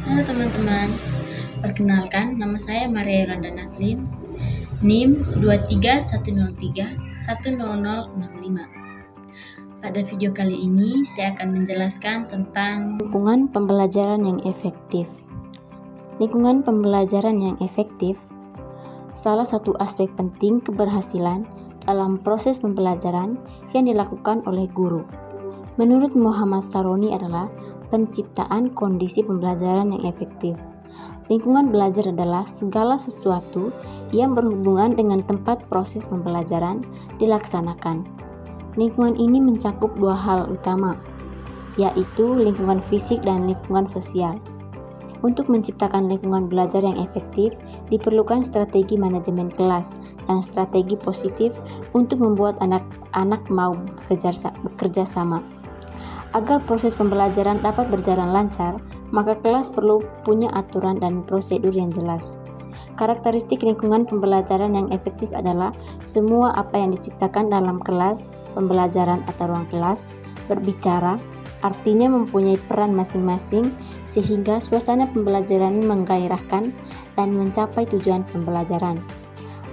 Halo teman-teman, perkenalkan nama saya Maria Yolanda Naflin, NIM 23103100065. Pada video kali ini saya akan menjelaskan tentang lingkungan pembelajaran yang efektif. Lingkungan pembelajaran yang efektif salah satu aspek penting keberhasilan dalam proses pembelajaran yang dilakukan oleh guru. Menurut Muhammad Saroni adalah penciptaan kondisi pembelajaran yang efektif. Lingkungan belajar adalah segala sesuatu yang berhubungan dengan tempat proses pembelajaran dilaksanakan. Lingkungan ini mencakup dua hal utama, yaitu lingkungan fisik dan lingkungan sosial. Untuk menciptakan lingkungan belajar yang efektif, diperlukan strategi manajemen kelas dan strategi positif untuk membuat anak-anak mau bekerja sama. Agar proses pembelajaran dapat berjalan lancar, maka kelas perlu punya aturan dan prosedur yang jelas. Karakteristik lingkungan pembelajaran yang efektif adalah semua apa yang diciptakan dalam kelas, pembelajaran atau ruang kelas, berbicara, artinya mempunyai peran masing-masing sehingga suasana pembelajaran menggairahkan dan mencapai tujuan pembelajaran.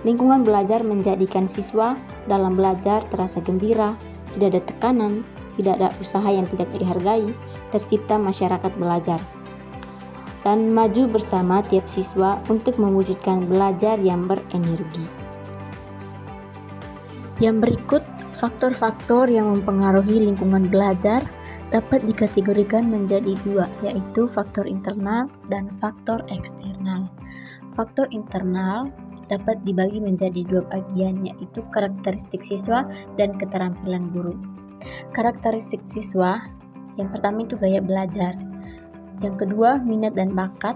Lingkungan belajar menjadikan siswa dalam belajar terasa gembira, tidak ada tekanan, tidak ada usaha yang tidak dihargai, tercipta masyarakat belajar, dan maju bersama tiap siswa untuk mewujudkan belajar yang berenergi. Yang berikut, faktor-faktor yang mempengaruhi lingkungan belajar dapat dikategorikan menjadi dua, yaitu faktor internal dan faktor eksternal. Faktor internal dapat dibagi menjadi dua bagian, yaitu karakteristik siswa dan keterampilan guru. Karakteristik siswa, yang pertama itu gaya belajar, yang kedua minat dan bakat,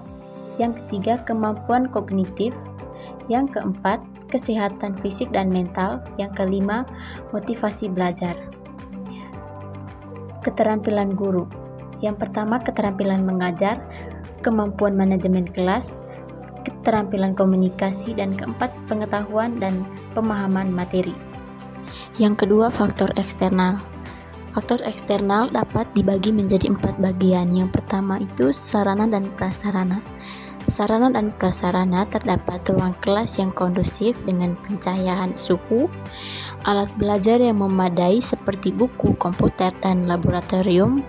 yang ketiga kemampuan kognitif, yang keempat kesehatan fisik dan mental, yang kelima motivasi belajar. Keterampilan guru, yang pertama keterampilan mengajar, kemampuan manajemen kelas, keterampilan komunikasi, dan keempat pengetahuan dan pemahaman materi. Yang kedua faktor eksternal. Faktor eksternal dapat dibagi menjadi 4 bagian. Yang pertama itu sarana dan prasarana. Sarana dan prasarana terdapat ruang kelas yang kondusif dengan pencahayaan suhu, alat belajar yang memadai seperti buku, komputer, dan laboratorium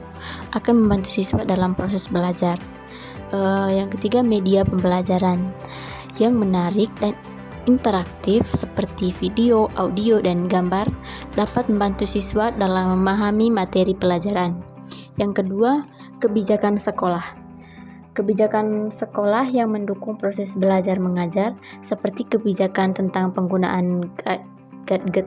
akan membantu siswa dalam proses belajar. Yang ketiga media pembelajaran yang menarik dan interaktif seperti video, audio, dan gambar dapat membantu siswa dalam memahami materi pelajaran. Yang kedua, kebijakan sekolah. Kebijakan sekolah yang mendukung proses belajar mengajar seperti kebijakan tentang penggunaan gadget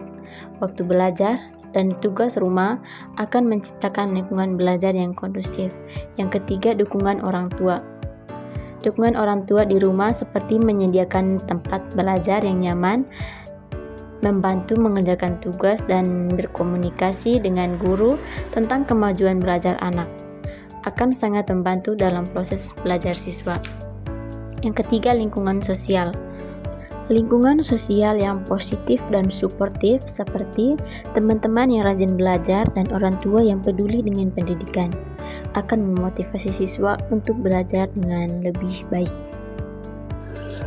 waktu belajar dan tugas rumah akan menciptakan lingkungan belajar yang kondusif. Yang ketiga, dukungan orang tua. Dukungan orang tua di rumah seperti menyediakan tempat belajar yang nyaman, membantu mengerjakan tugas, dan berkomunikasi dengan guru tentang kemajuan belajar anak akan sangat membantu dalam proses belajar siswa. Yang ketiga, lingkungan sosial. Lingkungan sosial yang positif dan suportif seperti teman-teman yang rajin belajar dan orang tua yang peduli dengan pendidikan akan memotivasi siswa untuk belajar dengan lebih baik.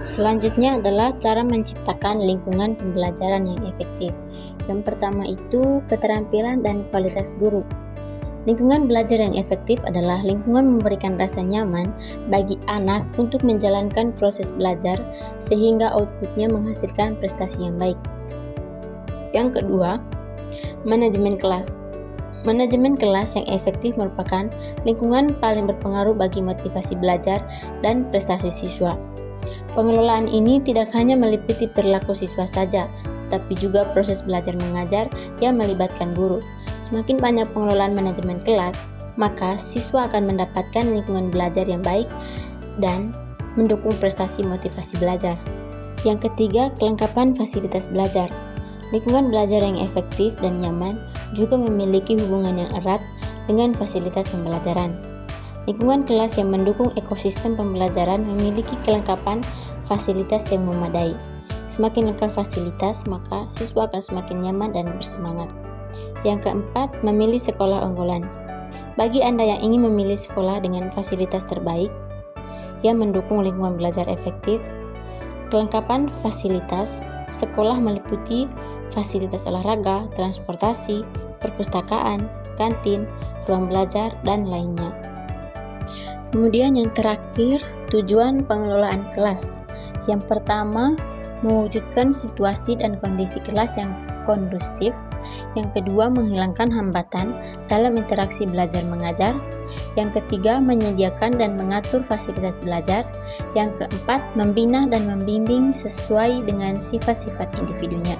Selanjutnya adalah cara menciptakan lingkungan pembelajaran yang efektif. Yang pertama itu keterampilan dan kualitas guru. Lingkungan belajar yang efektif adalah lingkungan memberikan rasa nyaman bagi anak untuk menjalankan proses belajar sehingga outputnya menghasilkan prestasi yang baik. Yang kedua, manajemen kelas. Manajemen kelas yang efektif merupakan lingkungan paling berpengaruh bagi motivasi belajar dan prestasi siswa. Pengelolaan ini tidak hanya meliputi perilaku siswa saja, tapi juga proses belajar mengajar yang melibatkan guru. Semakin banyak pengelolaan manajemen kelas, maka siswa akan mendapatkan lingkungan belajar yang baik dan mendukung prestasi motivasi belajar. Yang ketiga, kelengkapan fasilitas belajar. Lingkungan belajar yang efektif dan nyaman juga memiliki hubungan yang erat dengan fasilitas pembelajaran. Lingkungan kelas yang mendukung ekosistem pembelajaran memiliki kelengkapan fasilitas yang memadai. Semakin lengkap fasilitas, maka siswa akan semakin nyaman dan bersemangat. Yang keempat, memilih sekolah unggulan. Bagi Anda yang ingin memilih sekolah dengan fasilitas terbaik, yang mendukung lingkungan belajar efektif. Kelengkapan fasilitas sekolah meliputi fasilitas olahraga, transportasi, perpustakaan, kantin, ruang belajar, dan lainnya. Kemudian yang terakhir, tujuan pengelolaan kelas. Yang pertama, mewujudkan situasi dan kondisi kelas yang kondusif. Yang kedua, menghilangkan hambatan dalam interaksi belajar mengajar. Yang ketiga, menyediakan dan mengatur fasilitas belajar. Yang keempat, membina dan membimbing sesuai dengan sifat-sifat individunya.